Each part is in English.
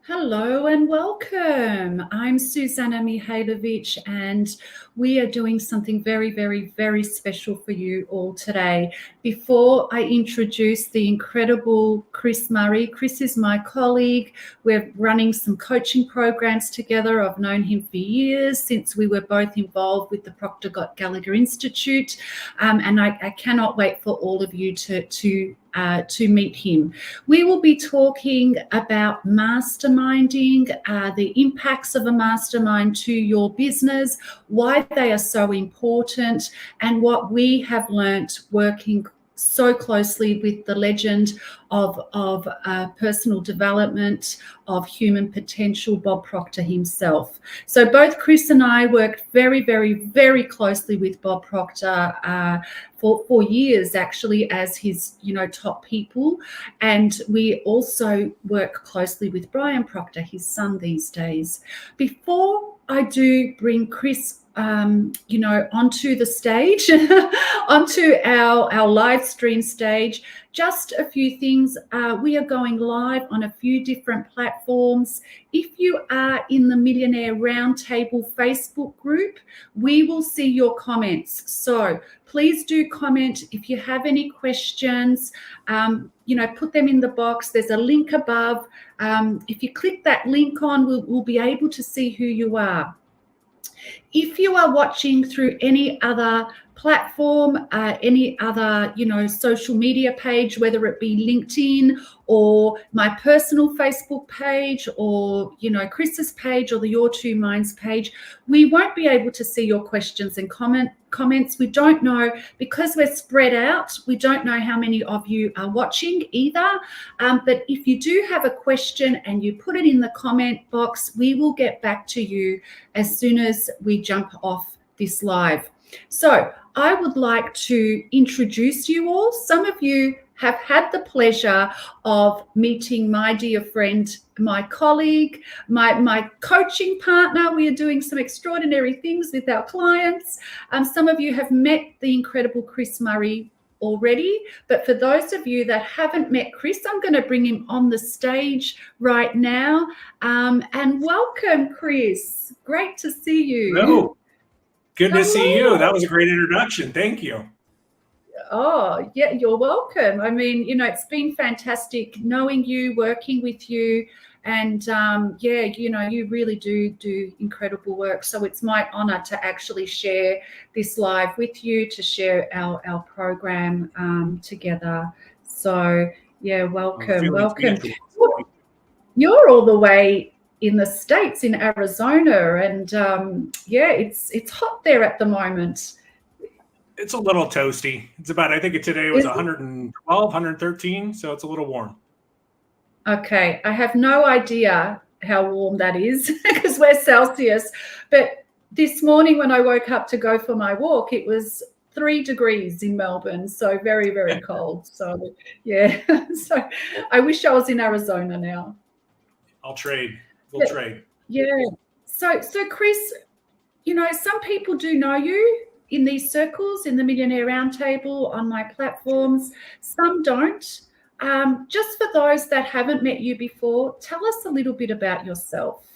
Hello and welcome. I'm Suzana Mihajlovic, and we are doing something very, very, very special for you all today. Before I introduce the incredible Chris Murray, Chris is my colleague. We're running some coaching programs together. I've known him for years, since we were both involved with the Proctor Gallagher Institute, and I cannot wait for all of you to meet him. We will be talking about masterminding, the impacts of a mastermind to your business, why they are so important, and what we have learnt working so closely with the legend of personal development, of human potential, Bob Proctor himself. So both Chris and I worked very, very, very closely with Bob Proctor for years, actually, as his top people, and we also work closely with Brian Proctor, his son, these days. Before I do bring Chris onto the stage, onto our live stream stage, just a few things. We are going live on a few different platforms. If you are in the Millionaire Roundtable Facebook group, we will see your comments. So please do comment. If you have any questions, put them in the box. There's a link above. If you click that link on, we'll be able to see who you are. If you are watching through any other platform, any other, social media page, whether it be LinkedIn or my personal Facebook page or, Chris's page or the Your Two Minds page, we won't be able to see your questions and comments. We don't know, because we're spread out, we don't know how many of you are watching either. But if you do have a question and you put it in the comment box, we will get back to you as soon as we jump off this live. So I would like to introduce you all. Some of you have had the pleasure of meeting my dear friend, my colleague, my coaching partner. We are doing some extraordinary things with our clients. Some of you have met the incredible Chris Murray already, but for those of you that haven't met Chris, I'm going to bring him on the stage right now. And welcome, Chris. Great to see you. Hello. Good to see you. That was a great introduction. Thank you. Oh, yeah, you're welcome. I mean, it's been fantastic knowing you, working with you, and you really do incredible work. So it's my honor to actually share this live with you, to share our program together. So yeah, welcome. You're all the way in the States, in Arizona, and it's hot there at the moment. It's a little toasty. It's about, I think today was 112, 113, so it's a little warm. Okay, I have no idea how warm that is because we're Celsius. But this morning when I woke up to go for my walk, it was 3 degrees in Melbourne, so very, very cold. So yeah, so I wish I was in Arizona now. I'll trade. We'll trade. Yeah. So Chris, some people do know you in these circles, in the Millionaire Roundtable, on my platforms. Some don't. Just for those that haven't met you before, tell us a little bit about yourself.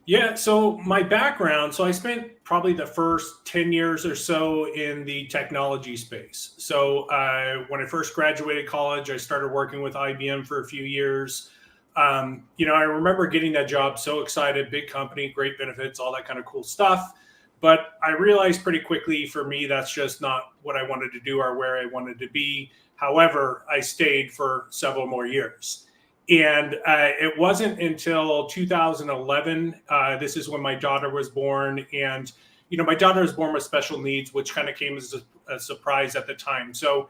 Yeah, so my background, so I spent probably the first 10 years or so in the technology space. So when I first graduated college, I started working with IBM for a few years. I remember getting that job, so excited, big company, great benefits, all that kind of cool stuff. But I realized pretty quickly, for me, that's just not what I wanted to do or where I wanted to be. However, I stayed for several more years. And it wasn't until 2011, this is when my daughter was born. And, my daughter was born with special needs, which kind of came as a surprise at the time. So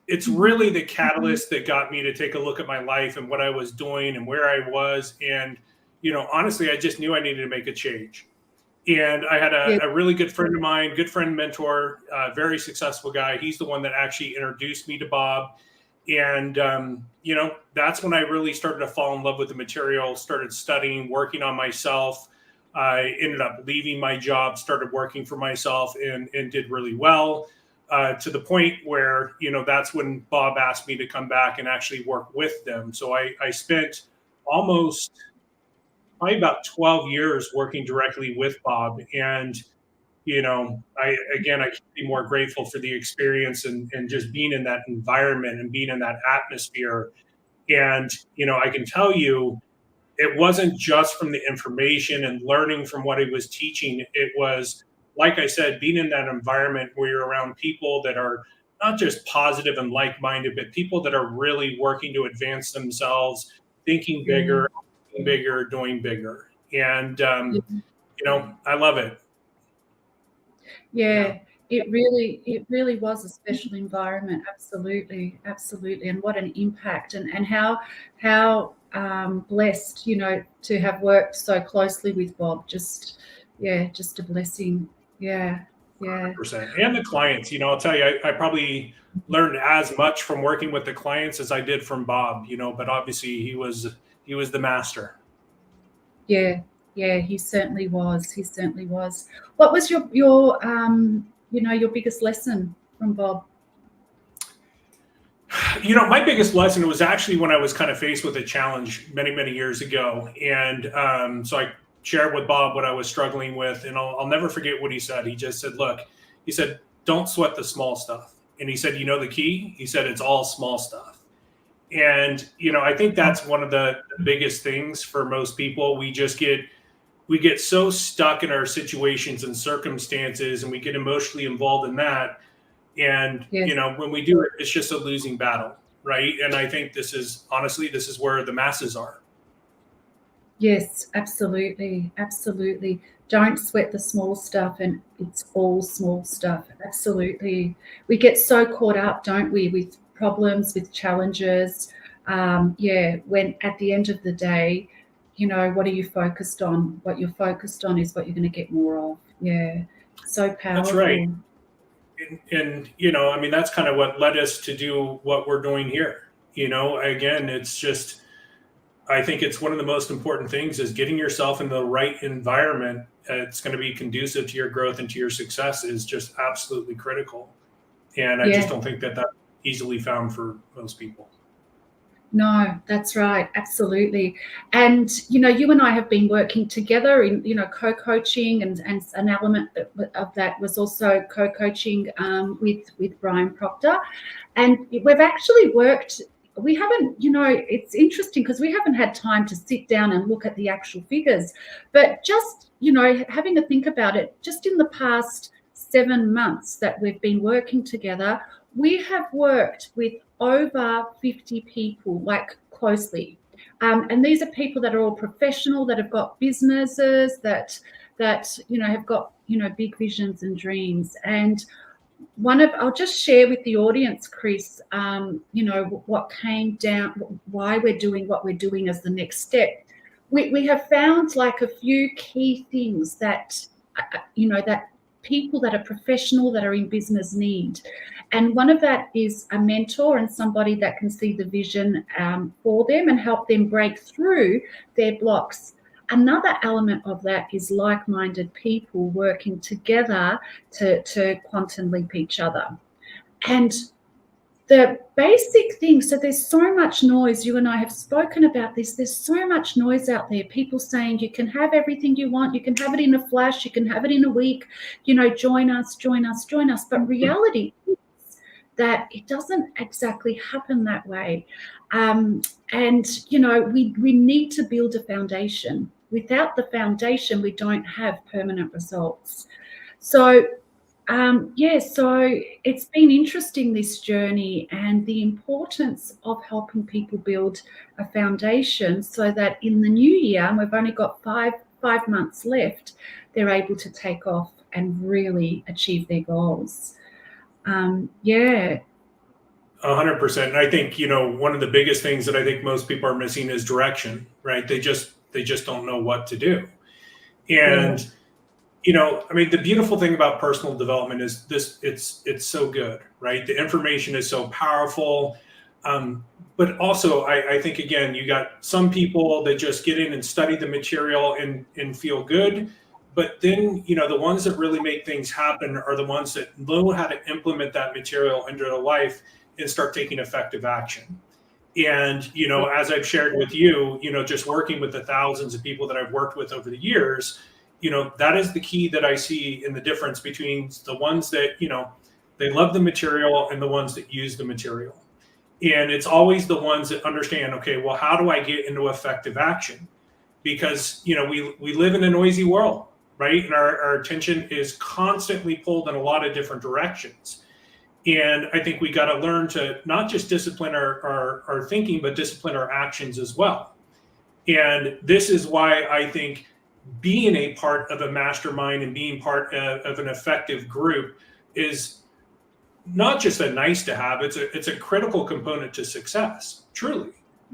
it's really the catalyst that got me to take a look at my life and what I was doing and where I was. And, honestly, I just knew I needed to make a change. And I had a really good friend of mine, good friend, mentor, very successful guy. He's the one that actually introduced me to Bob. And, that's when I really started to fall in love with the material, started studying, working on myself. I ended up leaving my job, started working for myself and did really well to the point where, that's when Bob asked me to come back and actually work with them. So I spent almost probably about 12 years working directly with Bob. And, I can't be more grateful for the experience and just being in that environment and being in that atmosphere. And, I can tell you, it wasn't just from the information and learning from what he was teaching. It was, like I said, being in that environment where you're around people that are not just positive and like-minded, but people that are really working to advance themselves, thinking bigger, doing bigger. And, I love it. Yeah, it really was a special environment. Absolutely. And what an impact, and how blessed, to have worked so closely with Bob. Just a blessing. Yeah. 100%. And the clients, I'll tell you, I probably learned as much from working with the clients as I did from Bob, but obviously he was the master. Yeah, he certainly was. What was your biggest lesson from Bob? My biggest lesson was actually when I was kind of faced with a challenge many, many years ago. And so I shared with Bob what I was struggling with, and I'll never forget what he said. He just said, look, he said, don't sweat the small stuff. And he said, the key? He said, it's all small stuff. And, I think that's one of the biggest things for most people. We get so stuck in our situations and circumstances, and we get emotionally involved in that. And, when we do it, it's just a losing battle. Right. And I think this is where the masses are. Yes, absolutely. Don't sweat the small stuff, and it's all small stuff. Absolutely. We get so caught up, don't we, with problems, with challenges. When at the end of the day, what are you focused on? What you're focused on is what you're going to get more of. Yeah. So powerful. That's right. and you know, I mean, that's kind of what led us to do what we're doing here. You know, again, it's just, I think it's one of the most important things is getting yourself in the right environment. It's going to be conducive to your growth and to your success is just absolutely critical. And I just don't think that that's easily found for most people. No, that's right. Absolutely. And, you know, you and I have been working together in, you know, co-coaching, and an element of that was also co-coaching with Bob Proctor. And we've actually worked, we haven't, you know, it's interesting because we haven't had time to sit down and look at the actual figures, but just, you know, having a think about it, just in the past 7 months that we've been working together, we have worked with over 50 people, like closely. And these are people that are all professional, that have got businesses, that you know, have got, you know, big visions and dreams. And I'll just share with the audience, Chris, you know, what came down, why we're doing what we're doing as the next step. We have found like a few key things that, you know, that people that are professional, that are in business need. And one of that is a mentor and somebody that can see the vision for them and help them break through their blocks. Another element of that is like-minded people working together to quantum leap each other. And the basic thing, so there's so much noise. You and I have spoken about this. There's so much noise out there. People saying you can have everything you want. You can have it in a flash. You can have it in a week. You know, join us, join us, join us. But reality is that it doesn't exactly happen that way. And, you know, we need to build a foundation. Without the foundation, we don't have permanent results. So so it's been interesting, this journey, and the importance of helping people build a foundation so that in the new year, and we've only got five months left, they're able to take off and really achieve their goals. 100%. And I think, you know, one of the biggest things that I think most people are missing is direction, right? They just don't know what to do. And you know, I mean, the beautiful thing about personal development is this, it's so good, right? The information is so powerful. But also I think, again, you got some people that just get in and study the material and feel good. But then, you know, the ones that really make things happen are the ones that know how to implement that material into their life and start taking effective action. And, you know, as I've shared with you, you know, just working with the thousands of people that I've worked with over the years, you know, that is the key that I see in the difference between the ones that, you know, they love the material and the ones that use the material. And it's always the ones that understand, okay, well, how do I get into effective action? Because, you know, we live in a noisy world, right? And our attention is constantly pulled in a lot of different directions. And I think we got to learn to not just discipline our thinking, but discipline our actions as well. And this is why I think being a part of a mastermind and being part of an effective group is not just a nice to have, it's a critical component to success, truly.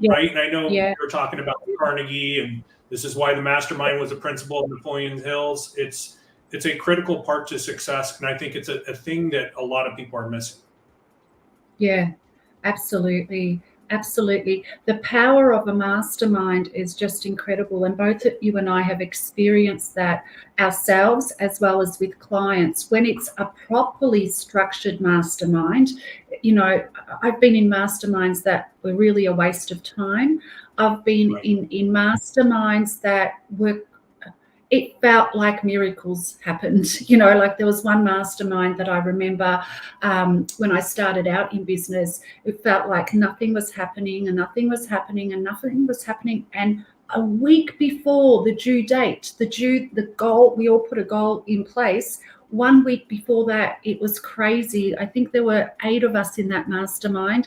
Right? And I know you're talking about Carnegie, and this is why the mastermind was a principle of Napoleon Hill's. It's a critical part to success, and I think it's a thing that a lot of people are missing. Yeah, absolutely. Absolutely. The power of a mastermind is just incredible. And both you and I have experienced that ourselves as well as with clients. When it's a properly structured mastermind, you know, I've been in masterminds that were really a waste of time. I've been in masterminds that were, it felt like miracles happened. You know, like there was one mastermind that I remember when I started out in business, it felt like nothing was happening and nothing was happening and nothing was happening. And a week before the due date, the goal, we all put a goal in place. 1 week before that, it was crazy. I think there were 8 of us in that mastermind,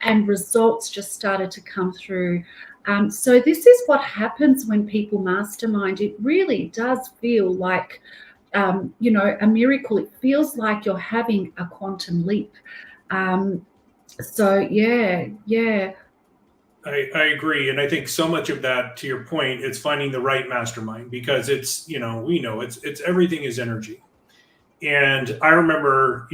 and results just started to come through. So this is what happens when people mastermind. It really does feel like, you know, a miracle. It feels like you're having a quantum leap. So yeah. I agree. And I think so much of that, to your point, it's finding the right mastermind, because it's, you know, we know it's everything is energy. And I remember,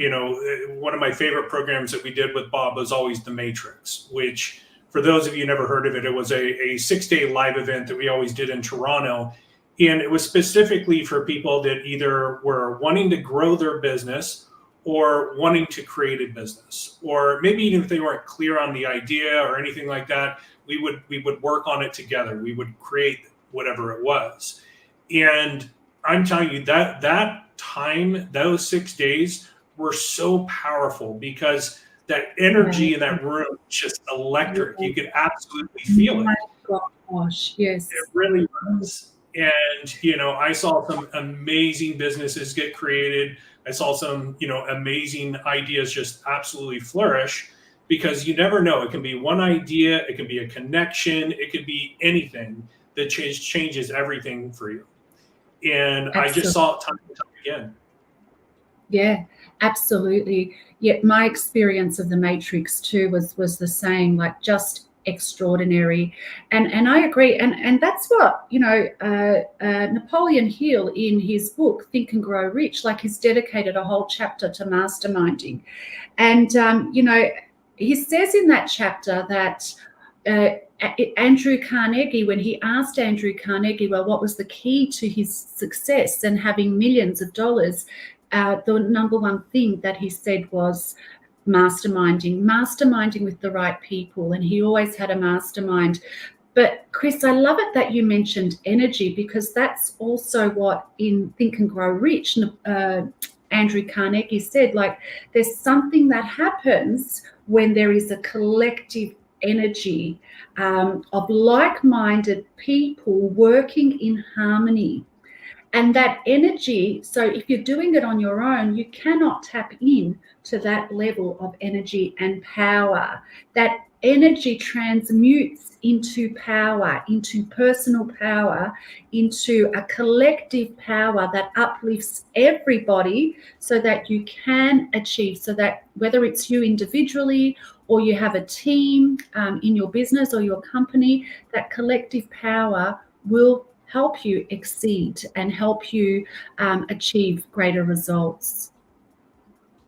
one of my favorite programs that we did with Bob was always the Matrix, which, for those of you who never heard of it, it was a 6-day live event that we always did in Toronto. And it was specifically for people that either were wanting to grow their business or wanting to create a business, or maybe even if they weren't clear on the idea or anything like that, we would work on it together. We would create whatever it was. And I'm telling you that time, those 6 days were so powerful, because that energy in that room was just electric. You could absolutely feel it. Oh my gosh, yes. It really was. And, I saw some amazing businesses get created. I saw some, amazing ideas just absolutely flourish, because you never know. It can be one idea. It can be a connection. It could be anything that changes everything for you. And absolutely. I just saw it time and time again. Yeah, absolutely. Yeah, my experience of the Matrix too was the same, like just extraordinary. And I agree. And that's what, Napoleon Hill in his book, Think and Grow Rich, like he's dedicated a whole chapter to masterminding. And, he says in that chapter that Andrew Carnegie, when he asked Andrew Carnegie, well, what was the key to his success and having millions of dollars? The number one thing that he said was masterminding with the right people. And he always had a mastermind. But Chris, I love it that you mentioned energy, because that's also what in Think and Grow Rich, Andrew Carnegie said, like, there's something that happens when there is a collective energy of like-minded people working in harmony. And that energy, so if you're doing it on your own, you cannot tap in to that level of energy and power. That energy transmutes into power, into personal power, into a collective power that uplifts everybody, so that you can achieve, so that whether it's you individually or you have a team in your business or your company, that collective power will help you exceed and help you achieve greater results.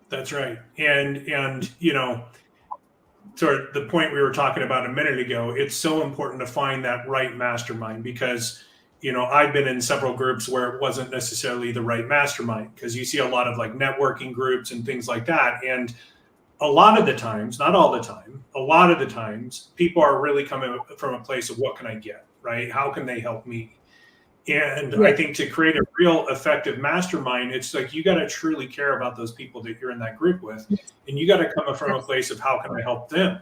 That's right. And sort of the point we were talking about a minute ago, it's so important to find that right mastermind, because, I've been in several groups where it wasn't necessarily the right mastermind, because you see a lot of like networking groups and things like that. And a lot of the times, not all the time, a lot of the times, people are really coming from a place of what can I get, right? How can they help me? And I think to create a real effective mastermind, it's like you got to truly care about those people that you're in that group with. And you got to come from a place of how can I help them?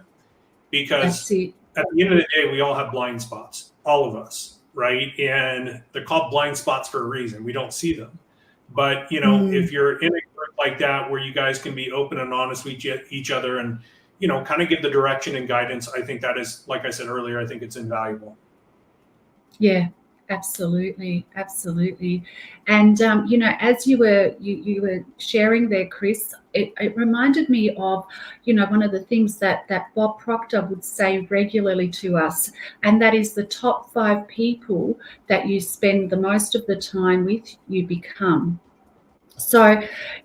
Because at the end of the day, we all have blind spots, all of us, right? And they're called blind spots for a reason. We don't see them. But, if you're in a group like that where you guys can be open and honest with each other and, kind of give the direction and guidance, I think that is, like I said earlier, I think it's invaluable. Yeah. Absolutely. And as you were sharing there, Chris, it reminded me of one of the things that Bob Proctor would say regularly to us, and that is the top 5 people that you spend the most of the time with, you become. So,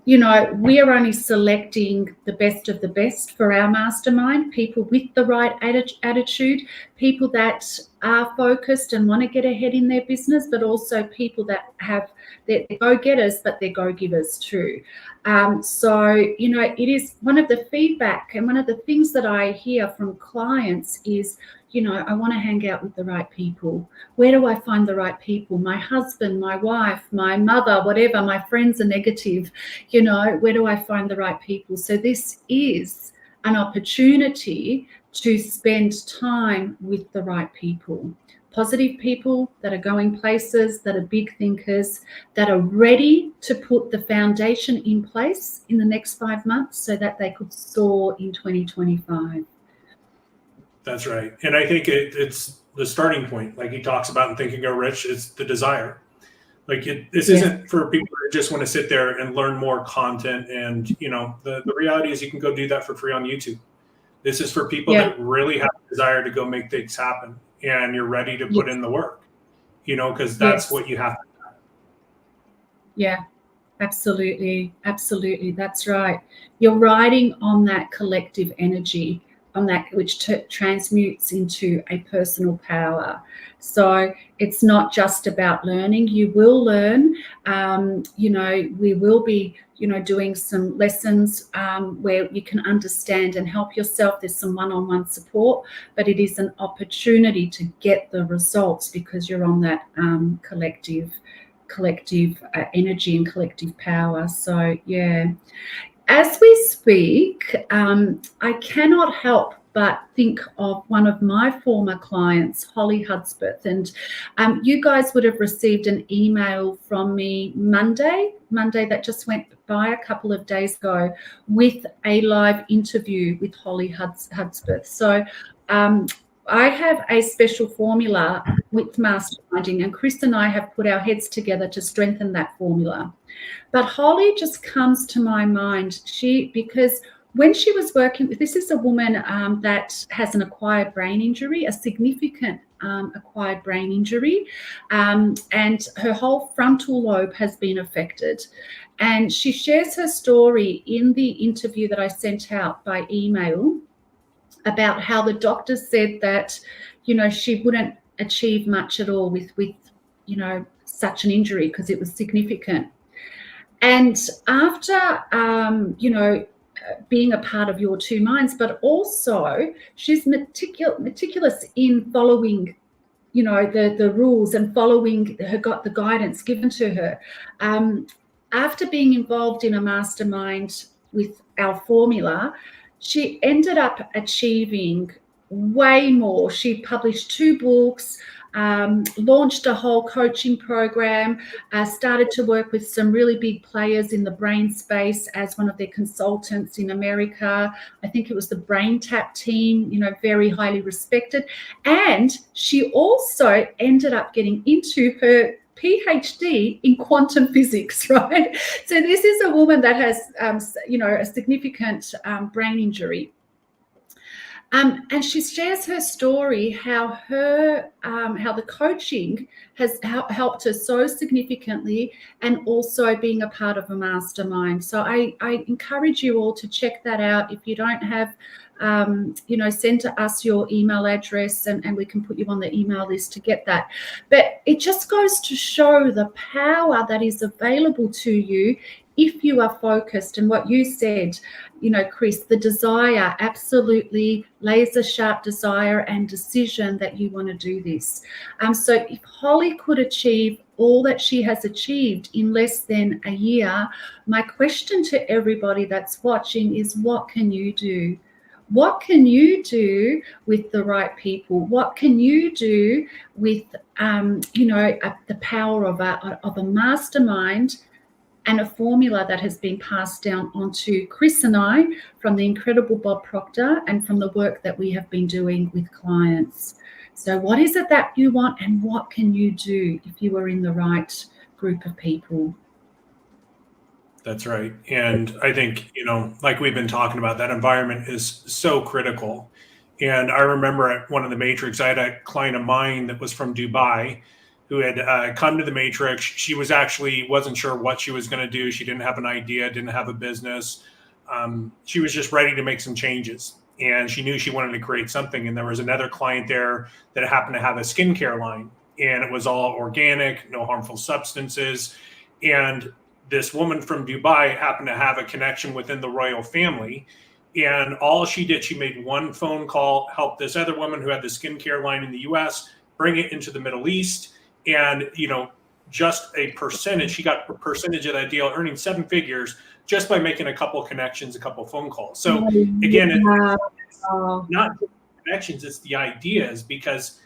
we are only selecting the best of the best for our mastermind, people with the right attitude, people that are focused and want to get ahead in their business, but also people that have they're go-getters, but they're go-givers too. It is one of the feedback and one of the things that I hear from clients is, I want to hang out with the right people. Where do I find the right people? My husband, my wife, my mother, whatever, my friends are negative. Where do I find the right people? So this is an opportunity to spend time with the right people. Positive people that are going places, that are big thinkers, that are ready to put the foundation in place in the next 5 months so that they could soar in 2025. That's right. And I think it's the starting point, like he talks about in Think and Grow Rich, it's the desire. Like this isn't for people who just want to sit there and learn more content. And, the reality is you can go do that for free on YouTube. This is for people that really have a desire to go make things happen, and you're ready to put in the work, because that's what you have to do. Yeah. Absolutely, absolutely. That's right. You're riding on that collective energy, on that which transmutes into a personal power. So it's not just about learning. You will learn. We will be, doing some lessons where you can understand and help yourself. There's some one-on-one support, but it is an opportunity to get the results because you're on that collective energy and collective power. So yeah, as we speak, I cannot help but think of one of my former clients, Holly Hudspeth, and you guys would have received an email from me Monday that just went by a couple of days ago with a live interview with Holly Hudspeth. So I have a special formula with masterminding, and Chris and I have put our heads together to strengthen that formula. But Holly just comes to my mind. Because when she was working with, this is a woman that has an acquired brain injury, a significant acquired brain injury, and her whole frontal lobe has been affected. And she shares her story in the interview that I sent out by email about how the doctor said that, she wouldn't achieve much at all with such an injury because it was significant. And after, being a part of Your Two Minds, but also she's meticulous in following, the rules and following the guidance given to her. After being involved in a mastermind with our formula, she ended up achieving way more. She published 2 books, launched a whole coaching program, started to work with some really big players in the brain space as one of their consultants in America. I think it was the Brain Tap team, very highly respected. And she also ended up getting into her PhD in quantum physics, right? So this is a woman that has, a significant brain injury. And she shares her story, how the coaching has helped her so significantly, and also being a part of a mastermind. So I encourage you all to check that out. If you don't have, send to us your email address and we can put you on the email list to get that. But it just goes to show the power that is available to you if you are focused. And what you said, Chris, the desire, absolutely laser sharp desire and decision that you want to do this. So if Holly could achieve all that she has achieved in less than a year, my question to everybody that's watching is, what can you do? What can you do with the right people? What can you do with, the power of a mastermind and a formula that has been passed down onto Chris and I from the incredible Bob Proctor and from the work that we have been doing with clients. So what is it that you want, and what can you do if you are in the right group of people? That's right. And I think, like we've been talking about, that environment is so critical. And I remember at one of the Matrix, I had a client of mine that was from Dubai who had come to the Matrix. She wasn't sure what she was going to do. She didn't have an idea, didn't have a business. She was just ready to make some changes. And she knew she wanted to create something. And there was another client there that happened to have a skincare line. And it was all organic, no harmful substances. And this woman from Dubai happened to have a connection within the royal family. And all she did, she made one phone call, helped this other woman who had the skincare line in the US, bring it into the Middle East. And, just a percentage, she got a percentage of that deal, earning 7 figures just by making a couple of connections, a couple of phone calls. So again, it's not just connections, it's the ideas, because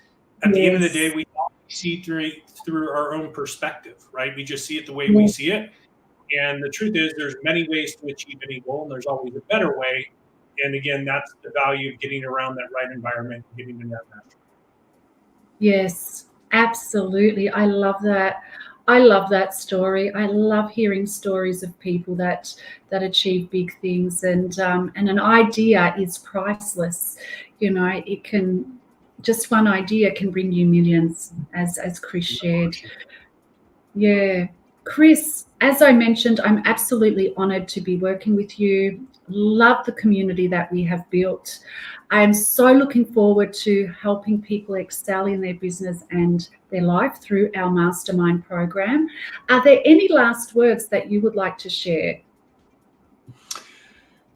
at the end of the day, we see through our own perspective, right? We just see it the way we see it. And the truth is, there's many ways to achieve any goal, and there's always a better way. And again, that's the value of getting around that right environment, getting in that master. Yes, absolutely. I love that. I love that story. I love hearing stories of people that achieve big things, and an idea is priceless. It can, just one idea can bring you millions, as Chris shared. Yeah. Chris, as I mentioned, I'm absolutely honoured to be working with you. Love the community that we have built. I am so looking forward to helping people excel in their business and their life through our mastermind program. Are there any last words that you would like to share?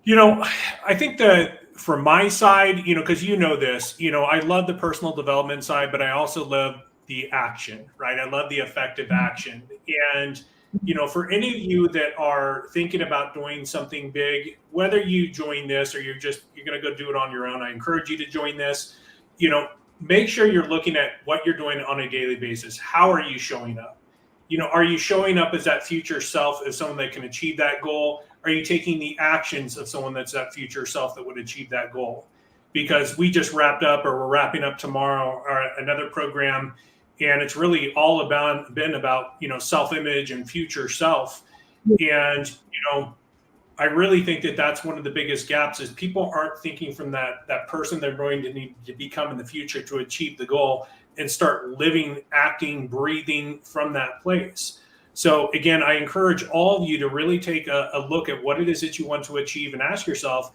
I think that from my side, because this, I love the personal development side, but I also love the action, right? I love the effective action. And, for any of you that are thinking about doing something big, whether you join this or you're going to go do it on your own, I encourage you to join this. Make sure you're looking at what you're doing on a daily basis. How are you showing up? Are you showing up as that future self, as someone that can achieve that goal? Are you taking the actions of someone that's that future self that would achieve that goal? Because we just wrapped up, or we're wrapping up tomorrow, or another program, and it's really all been about self-image and future self. And I really think that that's one of the biggest gaps, is people aren't thinking from that person they're going to need to become in the future to achieve the goal, and start living, acting, breathing from that place. So again, I encourage all of you to really take a look at what it is that you want to achieve, and ask yourself,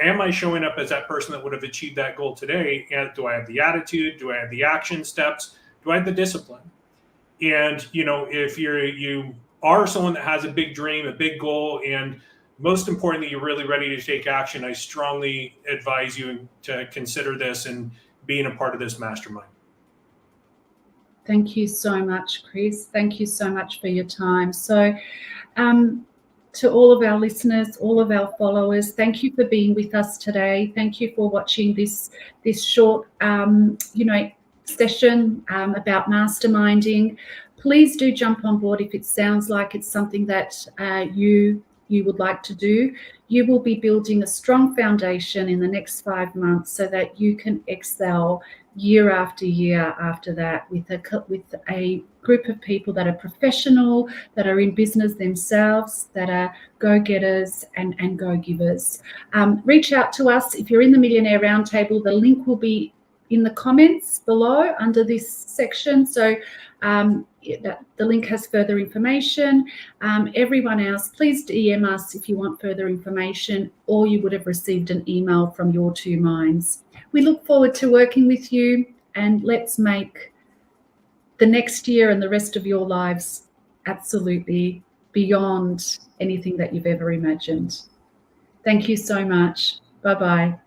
am I showing up as that person that would have achieved that goal today? And do I have the attitude? Do I have the action steps? Do I have the discipline? And if you are someone that has a big dream, a big goal, and most importantly, you're really ready to take action, I strongly advise you to consider this and being a part of this mastermind. Thank you so much, Chris. Thank you so much for your time. So to all of our listeners, all of our followers, thank you for being with us today. Thank you for watching this short, session about masterminding. Please do jump on board if it sounds like it's something that you would like to do. You will be building a strong foundation in the next 5 months so that you can excel year after year after that, with a group of people that are professional, that are in business themselves, that are go-getters and go-givers. Reach out to us if you're in the Millionaire Roundtable. The link will be in the comments below under this section. So the link has further information. Everyone else, please DM us if you want further information, or you would have received an email from Your Two Minds. We look forward to working with you, and let's make the next year and the rest of your lives absolutely beyond anything that you've ever imagined. Thank you so much. Bye-bye.